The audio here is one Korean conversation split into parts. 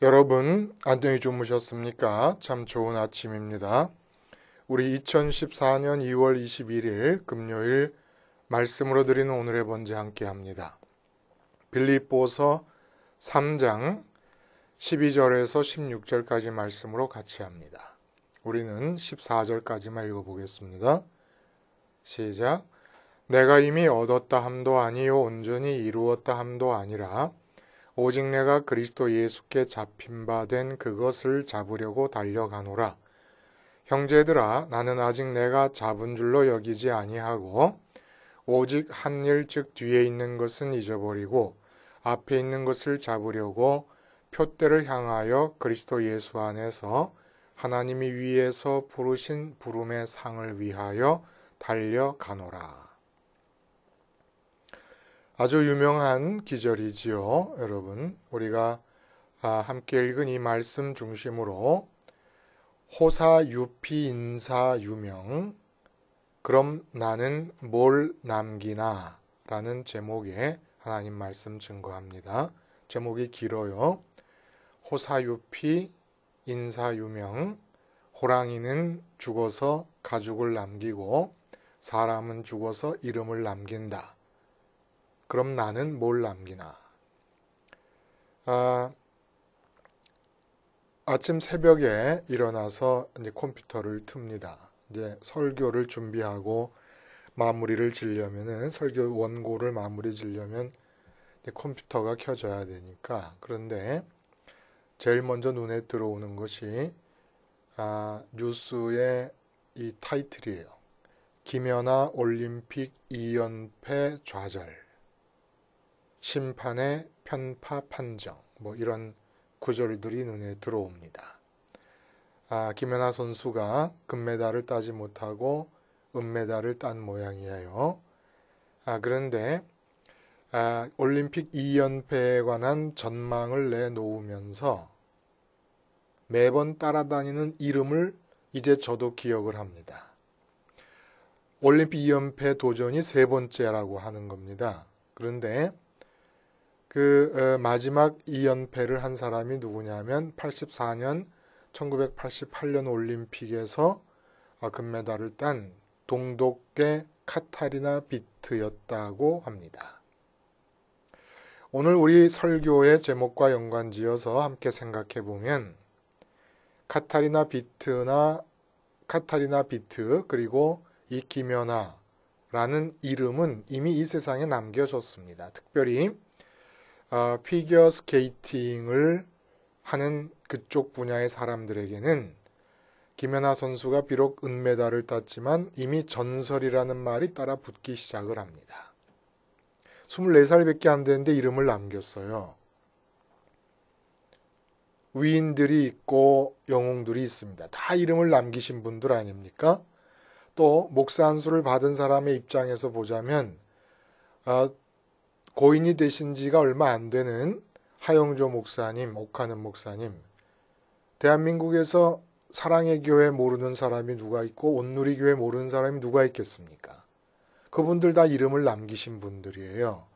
여러분, 안녕히 주무셨습니까? 참 좋은 아침입니다. 우리 2014년 2월 21일 금요일 말씀으로 드리는 오늘의 번제 함께 합니다. 빌립보서 3장 12절에서 16절까지 말씀으로 같이 합니다. 우리는 14절까지만 읽어보겠습니다. 시작. 내가 이미 얻었다 함도 아니요 온전히 이루었다 함도 아니라 오직 내가 그리스도 예수께 잡힌 바 된 그것을 잡으려고 달려가노라. 형제들아, 나는 아직 내가 잡은 줄로 여기지 아니하고 오직 한 일 즉 뒤에 있는 것은 잊어버리고 앞에 있는 것을 잡으려고 표대를 향하여 그리스도 예수 안에서 하나님이 위에서 부르신 부름의 상을 위하여 달려가노라. 아주 유명한 기절이지요, 여러분. 우리가 함께 읽은 이 말씀 중심으로 호사유피 인사유명, 그럼 나는 뭘 남기나 라는 제목의 하나님 말씀 증거합니다. 제목이 길어요. 호사유피 인사유명, 호랑이는 죽어서 가죽을 남기고 사람은 죽어서 이름을 남긴다. 그럼 나는 뭘 남기나? 아침 새벽에 일어나서 이제 컴퓨터를 틉니다. 이제 설교를 준비하고 마무리를 지려면은 설교 원고를 마무리 지려면 이제 컴퓨터가 켜져야 되니까. 그런데 제일 먼저 눈에 들어오는 것이 뉴스의 이 타이틀이에요. 김연아 올림픽 2연패 좌절. 심판의 편파 판정, 이런 구절들이 눈에 들어옵니다. 김연아 선수가 금메달을 따지 못하고 은메달을 딴 모양이에요. 그런데 올림픽 2연패에 관한 전망을 내놓으면서 매번 따라다니는 이름을 이제 저도 기억을 합니다. 올림픽 2연패 도전이 세 번째라고 하는 겁니다. 그런데 마지막 2연패를 한 사람이 누구냐면 1988년 올림픽에서 금메달을 딴 동독계 카타리나 비트였다고 합니다. 오늘 우리 설교의 제목과 연관지어서 함께 생각해 보면 카타리나 비트 그리고 이 김연아라는 이름은 이미 이 세상에 남겨졌습니다. 특별히 피겨 스케이팅을 하는 그쪽 분야의 사람들에게는 김연아 선수가 비록 은메달을 땄지만 이미 전설이라는 말이 따라 붙기 시작을 합니다. 24살밖에 안 되는데 이름을 남겼어요. 위인들이 있고 영웅들이 있습니다. 다 이름을 남기신 분들 아닙니까? 또 목사 안수를 받은 사람의 입장에서 보자면 고인이 되신 지가 얼마 안 되는 하영조 목사님, 옥하는 목사님, 대한민국에서 사랑의 교회 모르는 사람이 누가 있고 온누리 교회 모르는 사람이 누가 있겠습니까? 그분들 다 이름을 남기신 분들이에요.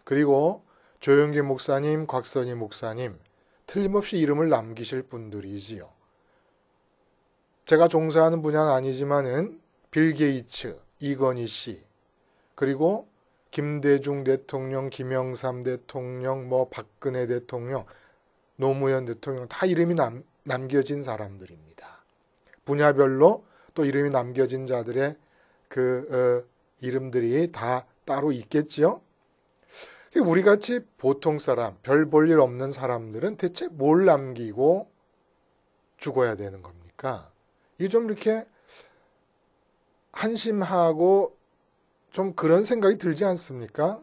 그리고 조영기 목사님, 곽선희 목사님, 틀림없이 이름을 남기실 분들이지요. 제가 종사하는 분야는 아니지만은 빌 게이츠, 이건희 씨, 그리고 김대중 대통령, 김영삼 대통령, 박근혜 대통령, 노무현 대통령 다 이름이 남겨진 사람들입니다. 분야별로 또 이름이 남겨진 자들의 이름들이 다 따로 있겠지요. 우리같이 보통 사람, 별 볼 일 없는 사람들은 대체 뭘 남기고 죽어야 되는 겁니까? 이게 좀 이렇게 한심하고 좀 그런 생각이 들지 않습니까?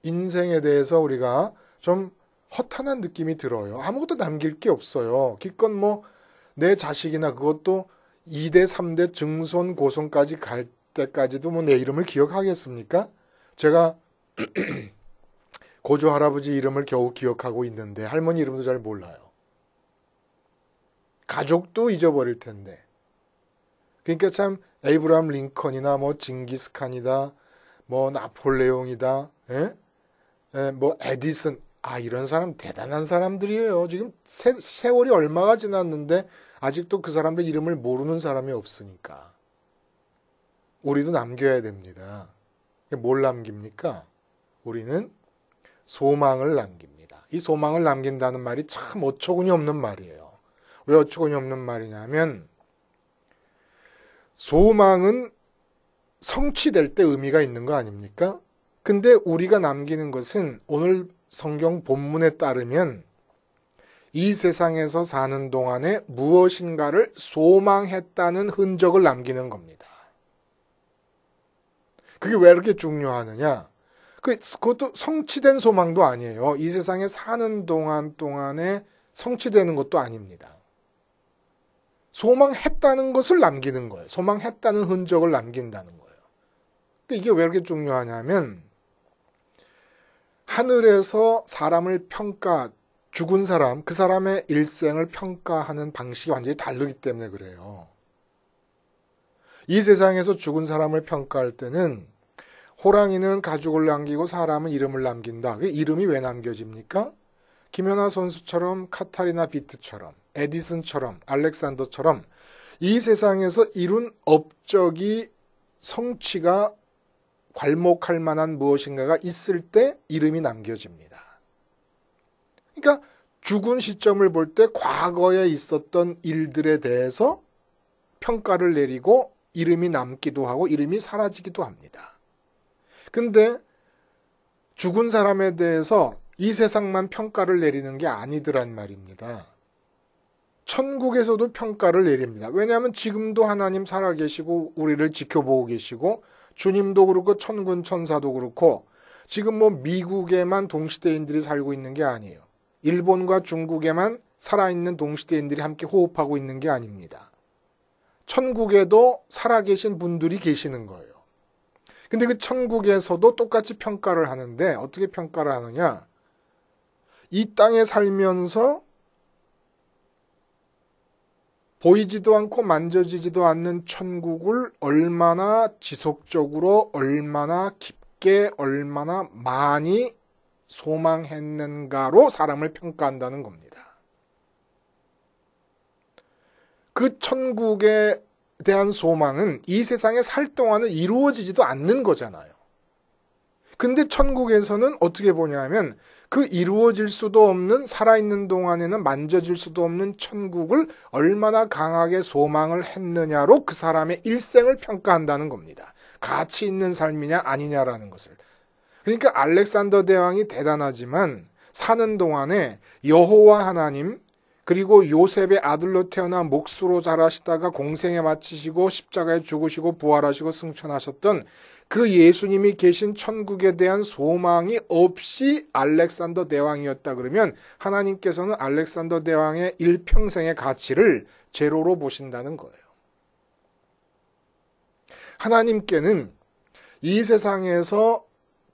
인생에 대해서 우리가 좀 허탄한 느낌이 들어요. 아무것도 남길 게 없어요. 기껏 내 자식이나 그것도 2대, 3대 증손, 고손까지 갈 때까지도 내 이름을 기억하겠습니까? 제가 고조 할아버지 이름을 겨우 기억하고 있는데 할머니 이름도 잘 몰라요. 가족도 잊어버릴 텐데. 그러니까 참 에이브라함 링컨이나 징기스칸이다, 나폴레옹이다, 에디슨 이런 사람 대단한 사람들이에요. 지금 세월이 얼마가 지났는데 아직도 그 사람들 이름을 모르는 사람이 없으니까. 우리도 남겨야 됩니다. 뭘 남깁니까? 우리는 소망을 남깁니다. 이 소망을 남긴다는 말이 참 어처구니 없는 말이에요. 왜 어처구니 없는 말이냐면 소망은 성취될 때 의미가 있는 거 아닙니까? 근데 우리가 남기는 것은 오늘 성경 본문에 따르면 이 세상에서 사는 동안에 무엇인가를 소망했다는 흔적을 남기는 겁니다. 그게 왜 이렇게 중요하느냐? 그것도 성취된 소망도 아니에요. 이 세상에 사는 동안에 성취되는 것도 아닙니다. 소망했다는 것을 남기는 거예요. 소망했다는 흔적을 남긴다는 거예요. 이게 왜 이렇게 중요하냐면 하늘에서 사람을 죽은 사람, 그 사람의 일생을 평가하는 방식이 완전히 다르기 때문에 그래요. 이 세상에서 죽은 사람을 평가할 때는 호랑이는 가죽을 남기고 사람은 이름을 남긴다. 그 이름이 왜 남겨집니까? 김연아 선수처럼 카타리나 비트처럼 에디슨처럼 알렉산더처럼 이 세상에서 이룬 업적이 성취가 괄목할 만한 무엇인가가 있을 때 이름이 남겨집니다. 그러니까 죽은 시점을 볼 때 과거에 있었던 일들에 대해서 평가를 내리고 이름이 남기도 하고 이름이 사라지기도 합니다. 근데 죽은 사람에 대해서 이 세상만 평가를 내리는 게 아니더란 말입니다. 천국에서도 평가를 내립니다. 왜냐하면 지금도 하나님 살아계시고 우리를 지켜보고 계시고 주님도 그렇고 천군 천사도 그렇고 지금 미국에만 동시대인들이 살고 있는 게 아니에요. 일본과 중국에만 살아있는 동시대인들이 함께 호흡하고 있는 게 아닙니다. 천국에도 살아계신 분들이 계시는 거예요. 근데 그 천국에서도 똑같이 평가를 하는데 어떻게 평가를 하느냐? 이 땅에 살면서 보이지도 않고 만져지지도 않는 천국을 얼마나 지속적으로, 얼마나 깊게, 얼마나 많이 소망했는가로 사람을 평가한다는 겁니다. 그 천국에 대한 소망은 이 세상에 살 동안은 이루어지지도 않는 거잖아요. 근데 천국에서는 어떻게 보냐면 그 이루어질 수도 없는 살아있는 동안에는 만져질 수도 없는 천국을 얼마나 강하게 소망을 했느냐로 그 사람의 일생을 평가한다는 겁니다. 가치 있는 삶이냐 아니냐라는 것을. 그러니까 알렉산더 대왕이 대단하지만 사는 동안에 여호와 하나님 그리고 요셉의 아들로 태어나 목수로 자라시다가 공생에 마치시고 십자가에 죽으시고 부활하시고 승천하셨던 그 예수님이 계신 천국에 대한 소망이 없이 알렉산더 대왕이었다 그러면 하나님께서는 알렉산더 대왕의 일평생의 가치를 제로로 보신다는 거예요. 하나님께는 이 세상에서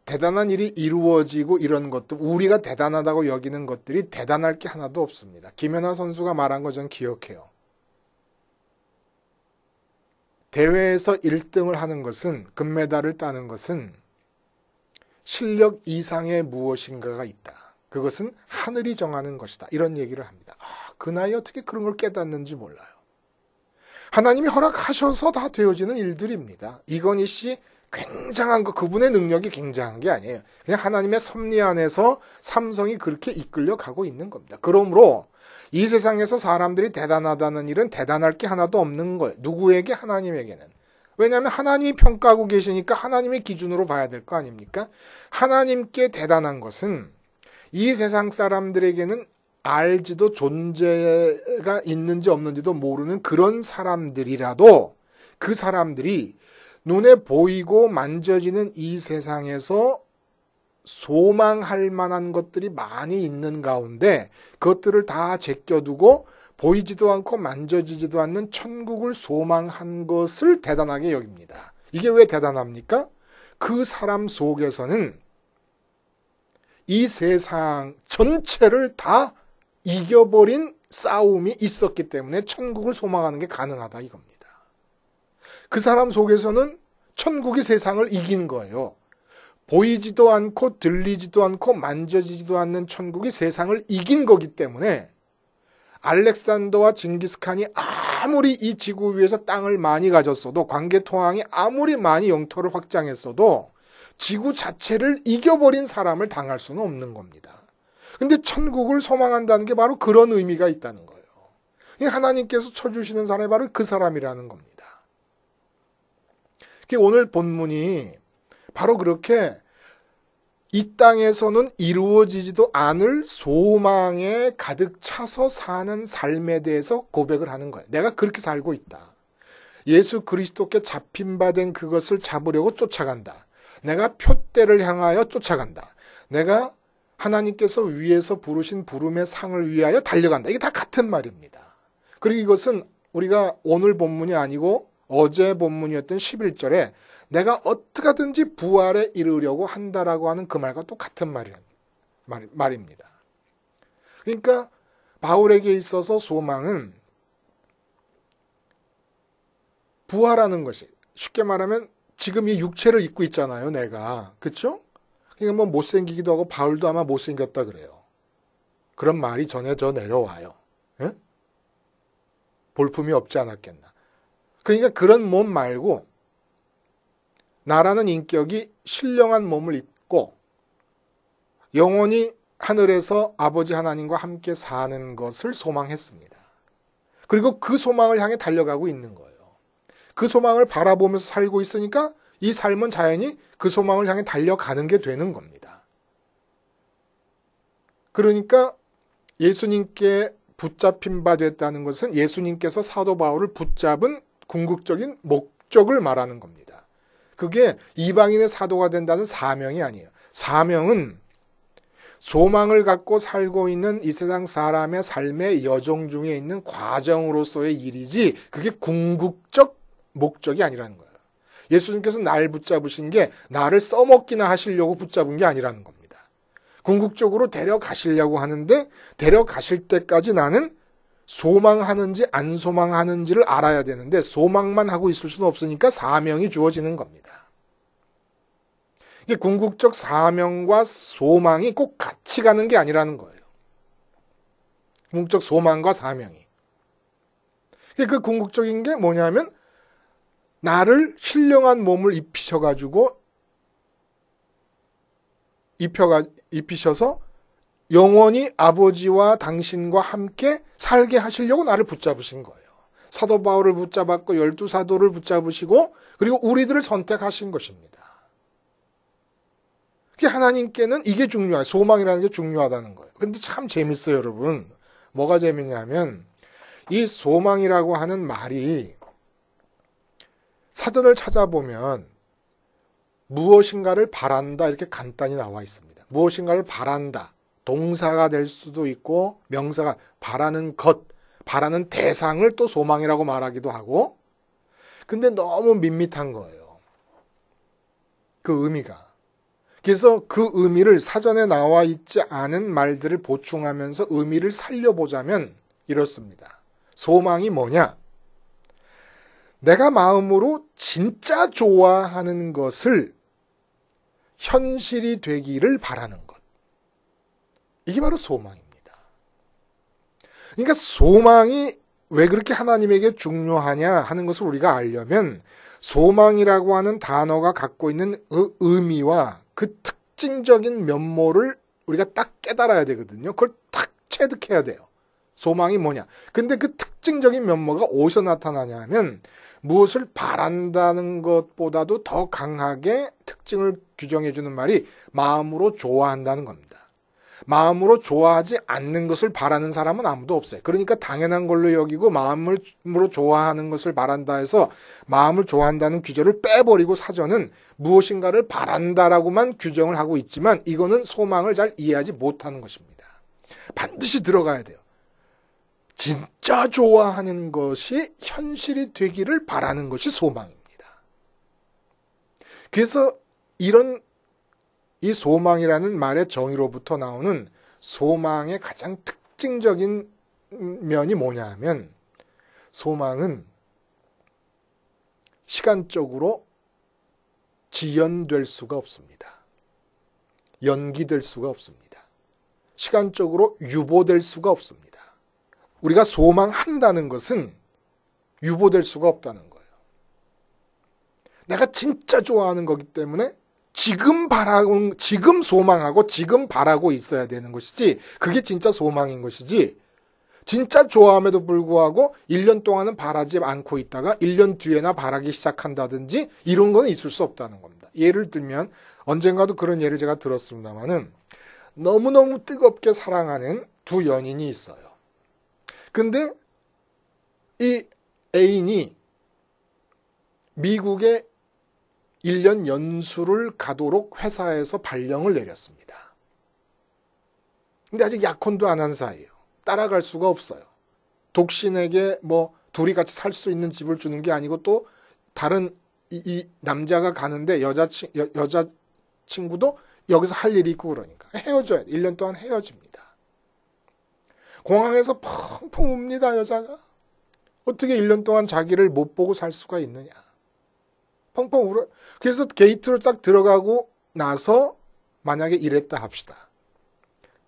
대단한 일이 이루어지고 이런 것도 우리가 대단하다고 여기는 것들이 대단할 게 하나도 없습니다. 김연아 선수가 말한 거 전 기억해요. 대회에서 1등을 하는 것은 금메달을 따는 것은 실력 이상의 무엇인가가 있다. 그것은 하늘이 정하는 것이다. 이런 얘기를 합니다. 그 나이에 어떻게 그런 걸 깨닫는지 몰라요. 하나님이 허락하셔서 다 되어지는 일들입니다. 이건희 씨 굉장한 거, 그분의 능력이 굉장한 게 아니에요. 그냥 하나님의 섭리 안에서 삼성이 그렇게 이끌려 가고 있는 겁니다. 그러므로 이 세상에서 사람들이 대단하다는 일은 대단할 게 하나도 없는 거예요. 누구에게? 하나님에게는. 왜냐하면 하나님이 평가하고 계시니까 하나님의 기준으로 봐야 될 거 아닙니까? 하나님께 대단한 것은 이 세상 사람들에게는 알지도 존재가 있는지 없는지도 모르는 그런 사람들이라도 그 사람들이 눈에 보이고 만져지는 이 세상에서 소망할 만한 것들이 많이 있는 가운데 그것들을 다 제껴두고 보이지도 않고 만져지지도 않는 천국을 소망한 것을 대단하게 여깁니다. 이게 왜 대단합니까? 그 사람 속에서는 이 세상 전체를 다 이겨버린 싸움이 있었기 때문에 천국을 소망하는 게 가능하다 이겁니다. 그 사람 속에서는 천국이 세상을 이긴 거예요. 보이지도 않고 들리지도 않고 만져지지도 않는 천국이 세상을 이긴 거기 때문에 알렉산더와 징기스칸이 아무리 이 지구 위에서 땅을 많이 가졌어도 광개토왕이 아무리 많이 영토를 확장했어도 지구 자체를 이겨버린 사람을 당할 수는 없는 겁니다. 근데 천국을 소망한다는 게 바로 그런 의미가 있다는 거예요. 하나님께서 쳐주시는 사람이 바로 그 사람이라는 겁니다. 오늘 본문이 바로 그렇게 이 땅에서는 이루어지지도 않을 소망에 가득 차서 사는 삶에 대해서 고백을 하는 거예요. 내가 그렇게 살고 있다. 예수 그리스도께 잡힌 바 된 그것을 잡으려고 쫓아간다. 내가 표대를 향하여 쫓아간다. 내가 하나님께서 위에서 부르신 부름의 상을 위하여 달려간다. 이게 다 같은 말입니다. 그리고 이것은 우리가 오늘 본문이 아니고 어제 본문이었던 11절에 내가 어떻게 하든지 부활에 이르려고 한다라고 하는 그 말과 똑같은 말입니다. 그러니까 바울에게 있어서 소망은 부활하는 것이, 쉽게 말하면 지금 이 육체를 입고 있잖아요, 내가. 그렇죠? 그러니까 뭐 못생기기도 하고 바울도 아마 못생겼다 그래요. 그런 말이 전해져 내려와요. 예? 볼품이 없지 않았겠나. 그러니까 그런 몸 말고 나라는 인격이 신령한 몸을 입고 영원히 하늘에서 아버지 하나님과 함께 사는 것을 소망했습니다. 그리고 그 소망을 향해 달려가고 있는 거예요. 그 소망을 바라보면서 살고 있으니까 이 삶은 자연히 그 소망을 향해 달려가는 게 되는 겁니다. 그러니까 예수님께 붙잡힌 바 됐다는 것은 예수님께서 사도 바울을 붙잡은 궁극적인 목적을 말하는 겁니다. 그게 이방인의 사도가 된다는 사명이 아니에요. 사명은 소망을 갖고 살고 있는 이 세상 사람의 삶의 여정 중에 있는 과정으로서의 일이지 그게 궁극적 목적이 아니라는 거예요. 예수님께서 날 붙잡으신 게 나를 써먹기나 하시려고 붙잡은 게 아니라는 겁니다. 궁극적으로 데려가시려고 하는데 데려가실 때까지 나는 소망하는지 안 소망하는지를 알아야 되는데 소망만 하고 있을 수는 없으니까 사명이 주어지는 겁니다. 이게 궁극적 사명과 소망이 꼭 같이 가는 게 아니라는 거예요. 궁극적 소망과 사명이. 그 궁극적인 게 뭐냐면 나를 신령한 몸을 입히셔서 영원히 아버지와 당신과 함께 살게 하시려고 나를 붙잡으신 거예요. 사도 바울을 붙잡았고 12사도를 붙잡으시고 그리고 우리들을 선택하신 것입니다. 하나님께는 이게 중요해요. 소망이라는 게 중요하다는 거예요. 근데 참 재밌어요, 여러분. 뭐가 재밌냐면 이 소망이라고 하는 말이 사전을 찾아보면 무엇인가를 바란다 이렇게 간단히 나와 있습니다. 무엇인가를 바란다. 동사가 될 수도 있고 명사가 바라는 것, 바라는 대상을 또 소망이라고 말하기도 하고 근데 너무 밋밋한 거예요. 그 의미가. 그래서 그 의미를 사전에 나와 있지 않은 말들을 보충하면서 의미를 살려보자면 이렇습니다. 소망이 뭐냐? 내가 마음으로 진짜 좋아하는 것을 현실이 되기를 바라는 것. 이게 바로 소망입니다. 그러니까 소망이 왜 그렇게 하나님에게 중요하냐 하는 것을 우리가 알려면 소망이라고 하는 단어가 갖고 있는 그 의미와 그 특징적인 면모를 우리가 딱 깨달아야 되거든요. 그걸 딱 체득해야 돼요. 소망이 뭐냐. 근데 그 특징적인 면모가 어디서 나타나냐 하면 무엇을 바란다는 것보다도 더 강하게 특징을 규정해 주는 말이 마음으로 좋아한다는 겁니다. 마음으로 좋아하지 않는 것을 바라는 사람은 아무도 없어요. 그러니까 당연한 걸로 여기고 마음으로 좋아하는 것을 바란다 해서 마음을 좋아한다는 규절을 빼버리고 사전은 무엇인가를 바란다라고만 규정을 하고 있지만 이거는 소망을 잘 이해하지 못하는 것입니다. 반드시 들어가야 돼요. 진짜 좋아하는 것이 현실이 되기를 바라는 것이 소망입니다. 그래서 이 소망이라는 말의 정의로부터 나오는 소망의 가장 특징적인 면이 뭐냐 하면 소망은 시간적으로 지연될 수가 없습니다. 연기될 수가 없습니다. 시간적으로 유보될 수가 없습니다. 우리가 소망한다는 것은 유보될 수가 없다는 거예요. 내가 진짜 좋아하는 거기 때문에 지금 소망하고 지금 바라고 있어야 되는 것이지, 그게 진짜 소망인 것이지, 진짜 좋아함에도 불구하고 1년 동안은 바라지 않고 있다가 1년 뒤에나 바라기 시작한다든지 이런 거는 있을 수 없다는 겁니다. 예를 들면 언젠가도 그런 예를 제가 들었습니다마는 너무너무 뜨겁게 사랑하는 두 연인이 있어요. 근데 이 애인이 미국에 1년 연수를 가도록 회사에서 발령을 내렸습니다. 근데 아직 약혼도 안 한 사이예요. 따라갈 수가 없어요. 독신에게 둘이 같이 살 수 있는 집을 주는 게 아니고 또 다른 이 남자가 가는데 여자친구도 여기서 할 일이 있고 그러니까 헤어져야 돼. 1년 동안 헤어집니다. 공항에서 펑펑 웁니다. 여자가. 어떻게 1년 동안 자기를 못 보고 살 수가 있느냐. 펑펑 울어요. 그래서 게이트로 딱 들어가고 나서 만약에 이랬다 합시다.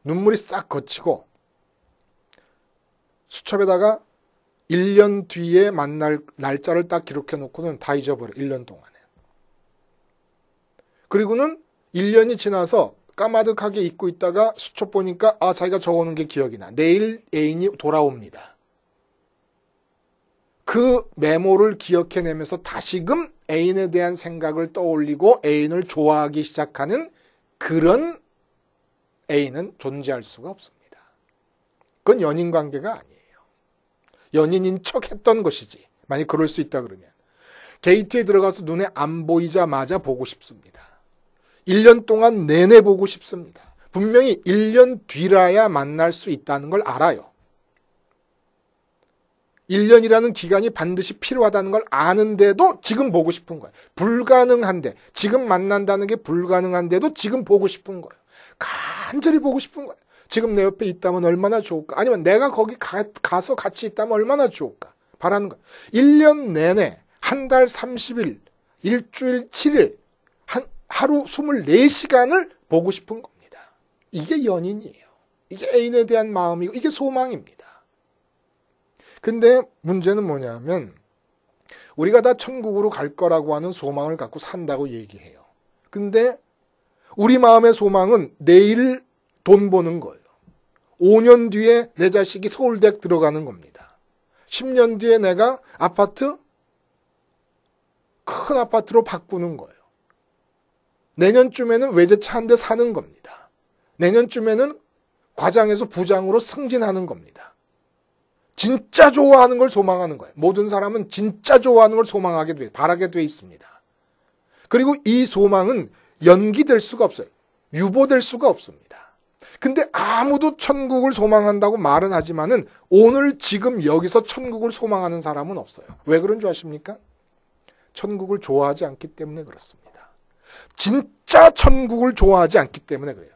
눈물이 싹 거치고 수첩에다가 1년 뒤에 만날 날짜를 딱 기록해 놓고는 다 잊어버려. 1년 동안에. 그리고는 1년이 지나서 까마득하게 잊고 있다가 수첩 보니까 자기가 적어놓은 게 기억이 나. 내일 애인이 돌아옵니다. 그 메모를 기억해내면서 다시금 애인에 대한 생각을 떠올리고 애인을 좋아하기 시작하는 그런 애인은 존재할 수가 없습니다. 그건 연인 관계가 아니에요. 연인인 척 했던 것이지. 만약 그럴 수 있다 그러면. 게이트에 들어가서 눈에 안 보이자마자 보고 싶습니다. 1년 동안 내내 보고 싶습니다. 분명히 1년 뒤라야 만날 수 있다는 걸 알아요. 1년이라는 기간이 반드시 필요하다는 걸 아는데도 지금 보고 싶은 거예요. 불가능한데, 지금 만난다는 게 불가능한데도 지금 보고 싶은 거예요. 간절히 보고 싶은 거예요. 지금 내 옆에 있다면 얼마나 좋을까? 아니면 내가 거기 가서 같이 있다면 얼마나 좋을까? 바라는 거예요. 1년 내내 한 달 30일, 일주일 7일, 하루 24시간을 보고 싶은 겁니다. 이게 연인이에요. 이게 애인에 대한 마음이고 이게 소망입니다. 근데 문제는 뭐냐면 우리가 다 천국으로 갈 거라고 하는 소망을 갖고 산다고 얘기해요. 근데 우리 마음의 소망은 내일 돈 버는 거예요. 5년 뒤에 내 자식이 서울대학 들어가는 겁니다. 10년 뒤에 내가 큰 아파트로 바꾸는 거예요. 내년쯤에는 외제차 한 대 사는 겁니다. 내년쯤에는 과장에서 부장으로 승진하는 겁니다. 진짜 좋아하는 걸 소망하는 거예요. 모든 사람은 진짜 좋아하는 걸 바라게 돼 있습니다. 그리고 이 소망은 연기될 수가 없어요. 유보될 수가 없습니다. 근데 아무도 천국을 소망한다고 말은 하지만은 오늘 지금 여기서 천국을 소망하는 사람은 없어요. 왜 그런 줄 아십니까? 천국을 좋아하지 않기 때문에 그렇습니다. 진짜 천국을 좋아하지 않기 때문에 그래요.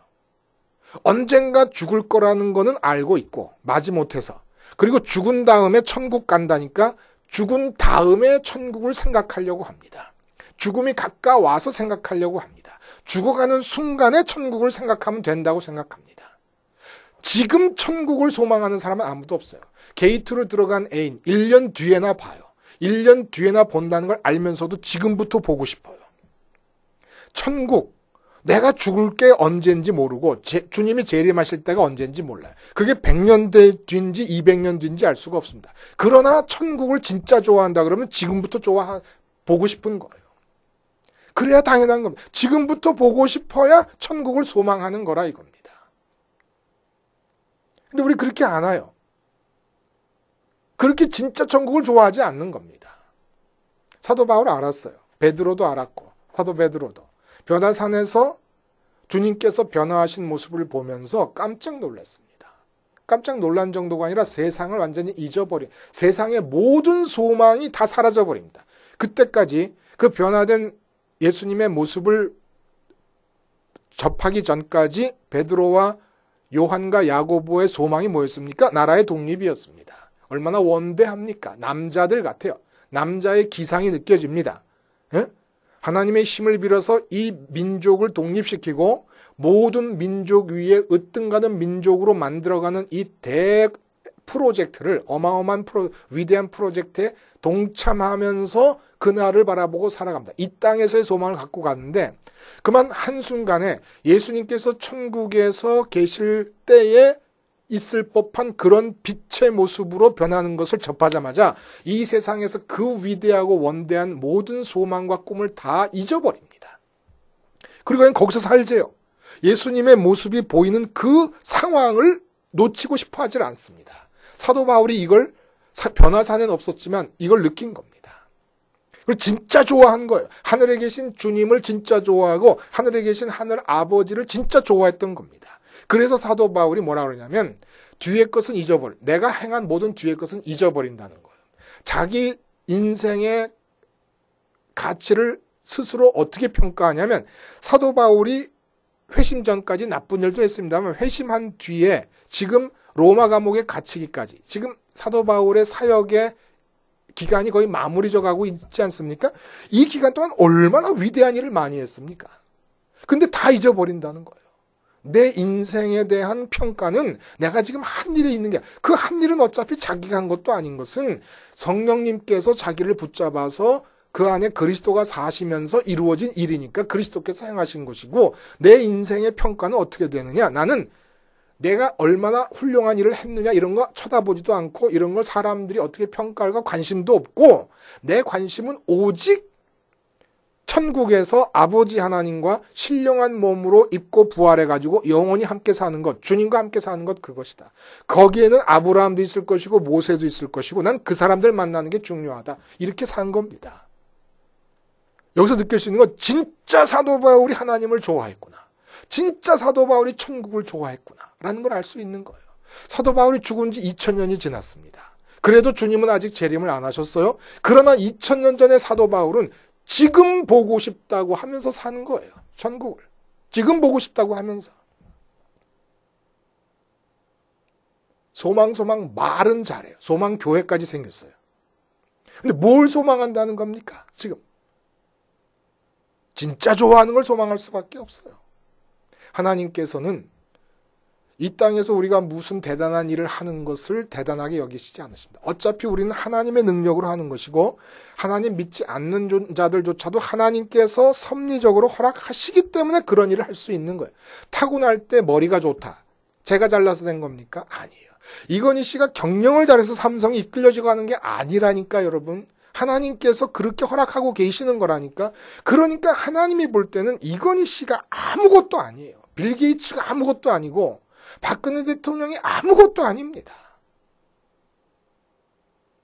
언젠가 죽을 거라는 거는 알고 있고 마지못해서, 그리고 죽은 다음에 천국 간다니까 죽은 다음에 천국을 생각하려고 합니다. 죽음이 가까워서 생각하려고 합니다. 죽어가는 순간에 천국을 생각하면 된다고 생각합니다. 지금 천국을 소망하는 사람은 아무도 없어요. 게이트로 들어간 애인 1년 뒤에나 봐요. 1년 뒤에나 본다는 걸 알면서도 지금부터 보고 싶어요. 천국, 내가 죽을 게 언제인지 모르고 주님이 재림하실 때가 언제인지 몰라요. 그게 100년 뒤인지 200년 뒤인지 알 수가 없습니다. 그러나 천국을 진짜 좋아한다 그러면 지금부터 보고 싶은 거예요. 그래야 당연한 겁니다. 지금부터 보고 싶어야 천국을 소망하는 거라 이겁니다. 근데 우리 그렇게 안 와요. 그렇게 진짜 천국을 좋아하지 않는 겁니다. 사도 바울 알았어요. 베드로도 알았고, 사도 베드로도. 변화산에서 주님께서 변화하신 모습을 보면서 깜짝 놀랐습니다. 깜짝 놀란 정도가 아니라 세상을 완전히 잊어버려. 세상의 모든 소망이 다 사라져버립니다. 그때까지 그 변화된 예수님의 모습을 접하기 전까지 베드로와 요한과 야고보의 소망이 뭐였습니까? 나라의 독립이었습니다. 얼마나 원대합니까? 남자들 같아요. 남자의 기상이 느껴집니다. 예? 하나님의 힘을 빌어서 이 민족을 독립시키고 모든 민족 위에 으뜸가는 민족으로 만들어가는 이 프로젝트를 어마어마한 위대한 프로젝트에 동참하면서 그날을 바라보고 살아갑니다. 이 땅에서의 소망을 갖고 갔는데 그만 한순간에 예수님께서 천국에서 계실 때에 있을 법한 그런 빛의 모습으로 변하는 것을 접하자마자 이 세상에서 그 위대하고 원대한 모든 소망과 꿈을 다 잊어버립니다. 그리고 그냥 거기서 살재요. 예수님의 모습이 보이는 그 상황을 놓치고 싶어 하질 않습니다. 사도 바울이 이걸 변화사는 없었지만 이걸 느낀 겁니다. 그리고 진짜 좋아한 거예요. 하늘에 계신 주님을 진짜 좋아하고 하늘에 계신 하늘 아버지를 진짜 좋아했던 겁니다. 그래서 사도 바울이 뭐라 그러냐면 뒤의 것은 잊어버려. 내가 행한 모든 뒤의 것은 잊어버린다는 거예요. 자기 인생의 가치를 스스로 어떻게 평가하냐면 사도 바울이 회심 전까지 나쁜 일도 했습니다만 회심한 뒤에 지금 로마 감옥에 갇히기까지 지금 사도 바울의 사역의 기간이 거의 마무리져 가고 있지 않습니까? 이 기간 동안 얼마나 위대한 일을 많이 했습니까? 근데 다 잊어버린다는 거예요. 내 인생에 대한 평가는 내가 지금 한 일에 있는 게 그 한 일은 어차피 자기가 한 것도 아닌 것은 성령님께서 자기를 붙잡아서 그 안에 그리스도가 사시면서 이루어진 일이니까 그리스도께서 행하신 것이고 내 인생의 평가는 어떻게 되느냐? 나는 내가 얼마나 훌륭한 일을 했느냐 이런 거 쳐다보지도 않고 이런 걸 사람들이 어떻게 평가할까 관심도 없고 내 관심은 오직 천국에서 아버지 하나님과 신령한 몸으로 입고 부활해가지고 영원히 함께 사는 것, 주님과 함께 사는 것 그것이다. 거기에는 아브라함도 있을 것이고 모세도 있을 것이고 난 그 사람들 만나는 게 중요하다. 이렇게 산 겁니다. 여기서 느낄 수 있는 건 진짜 사도 바울이 하나님을 좋아했구나. 진짜 사도 바울이 천국을 좋아했구나 라는 걸 알 수 있는 거예요. 사도 바울이 죽은 지 2000년이 지났습니다. 그래도 주님은 아직 재림을 안 하셨어요. 그러나 2000년 전에 사도 바울은 지금 보고 싶다고 하면서 사는 거예요. 천국을. 지금 보고 싶다고 하면서. 소망 말은 잘해요. 소망 교회까지 생겼어요. 근데 뭘 소망한다는 겁니까? 지금. 진짜 좋아하는 걸 소망할 수밖에 없어요. 하나님께서는 이 땅에서 우리가 무슨 대단한 일을 하는 것을 대단하게 여기시지 않으십니다. 어차피 우리는 하나님의 능력으로 하는 것이고 하나님 믿지 않는 자들조차도 하나님께서 섭리적으로 허락하시기 때문에 그런 일을 할 수 있는 거예요. 타고날 때 머리가 좋다. 제가 잘나서 된 겁니까? 아니에요. 이건희 씨가 경영을 잘해서 삼성이 이끌려지고 하는 게 아니라니까 여러분. 하나님께서 그렇게 허락하고 계시는 거라니까. 그러니까 하나님이 볼 때는 이건희 씨가 아무것도 아니에요. 빌 게이츠가 아무것도 아니고 박근혜 대통령이 아무것도 아닙니다.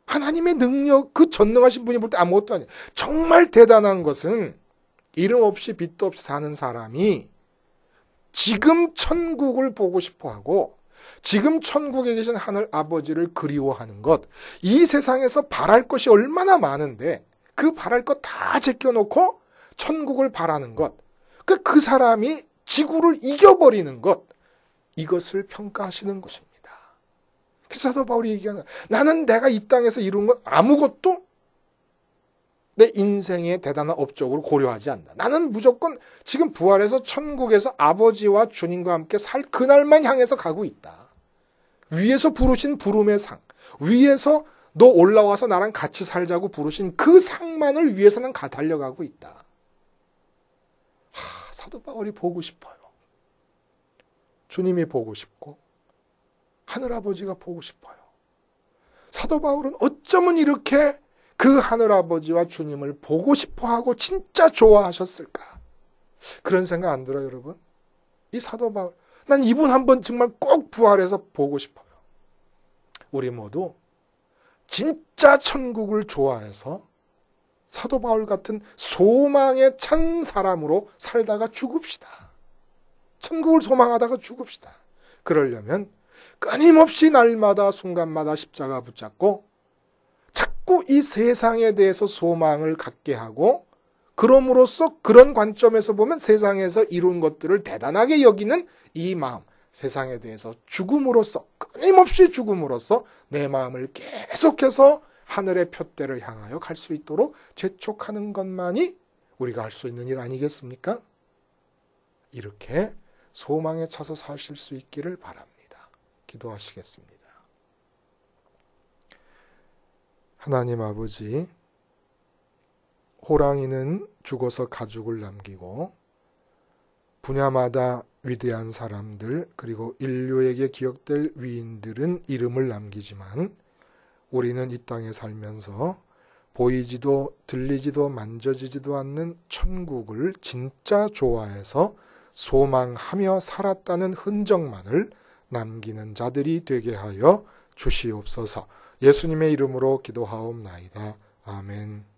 하나님의 능력, 그 전능하신 분이 볼 때 아무것도 아니에요. 정말 대단한 것은 이름 없이 빚도 없이 사는 사람이 지금 천국을 보고 싶어하고 지금 천국에 계신 하늘 아버지를 그리워하는 것, 이 세상에서 바랄 것이 얼마나 많은데 그 바랄 것 다 제껴놓고 천국을 바라는 것, 그 사람이 지구를 이겨버리는 것, 이것을 평가하시는 것입니다. 그래서 사도 바울이 얘기하는 나는 내가 이 땅에서 이룬 것 아무것도 내 인생의 대단한 업적으로 고려하지 않는다. 나는 무조건 지금 부활해서 천국에서 아버지와 주님과 함께 살 그날만 향해서 가고 있다. 위에서 부르신 부름의 상, 위에서 너 올라와서 나랑 같이 살자고 부르신 그 상만을 위해서 난 달려가고 있다. 사도 바울이 보고 싶어요. 주님이 보고 싶고 하늘아버지가 보고 싶어요. 사도 바울은 어쩌면 이렇게 그 하늘아버지와 주님을 보고 싶어하고 진짜 좋아하셨을까? 그런 생각 안 들어요, 여러분? 이 사도 바울, 난 이분 한번 정말 꼭 부활해서 보고 싶어요. 우리 모두 진짜 천국을 좋아해서 사도 바울 같은 소망에 찬 사람으로 살다가 죽읍시다. 천국을 소망하다가 죽읍시다. 그러려면 끊임없이 날마다 순간마다 십자가 붙잡고 자꾸 이 세상에 대해서 소망을 갖게 하고 그럼으로써 그런 관점에서 보면 세상에서 이룬 것들을 대단하게 여기는 이 마음, 세상에 대해서 죽음으로써 끊임없이 죽음으로써 내 마음을 계속해서 하늘의 푯대를 향하여 갈 수 있도록 재촉하는 것만이 우리가 할 수 있는 일 아니겠습니까? 이렇게 소망에 차서 사실 수 있기를 바랍니다. 기도하시겠습니다. 하나님 아버지, 호랑이는 죽어서 가죽을 남기고 분야마다 위대한 사람들 그리고 인류에게 기억될 위인들은 이름을 남기지만 우리는 이 땅에 살면서 보이지도 들리지도 만져지지도 않는 천국을 진짜 좋아해서 소망하며 살았다는 흔적만을 남기는 자들이 되게 하여 주시옵소서. 예수님의 이름으로 기도하옵나이다. 아멘.